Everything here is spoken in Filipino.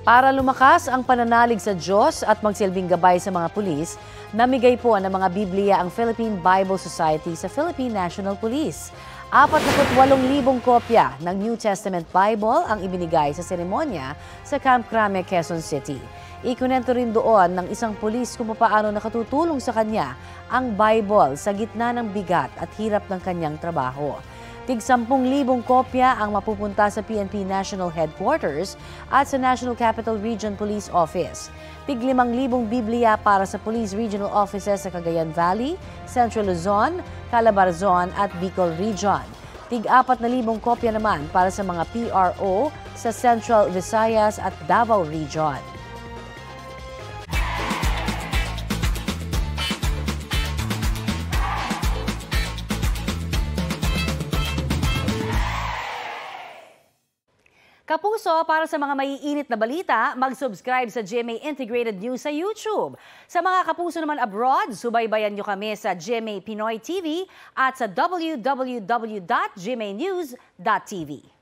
Para lumakas ang pananalig sa Diyos at magsilbing gabay sa mga pulis, namigay po ng mga Biblia ang Philippine Bible Society sa Philippine National Police. 48,000 kopya ng New Testament Bible ang ibinigay sa seremonya sa Camp Crame, Quezon City. Ikunento rin doon ng isang pulis kung paano nakatutulong sa kanya ang Bible sa gitna ng bigat at hirap ng kanyang trabaho. Tig 10,000 kopya ang mapupunta sa PNP National Headquarters at sa National Capital Region Police Office. Tig 5,000 Biblia para sa Police Regional Offices sa Cagayan Valley, Central Luzon, Calabarzon at Bicol Region. Tig 4,000 kopya naman para sa mga PRO sa Central Visayas at Davao Region. Kapuso, para sa mga maiinit na balita, mag-subscribe sa GMA Integrated News sa YouTube. Sa mga kapuso naman abroad, subaybayan nyo kami sa GMA Pinoy TV at sa www.gmanews.tv.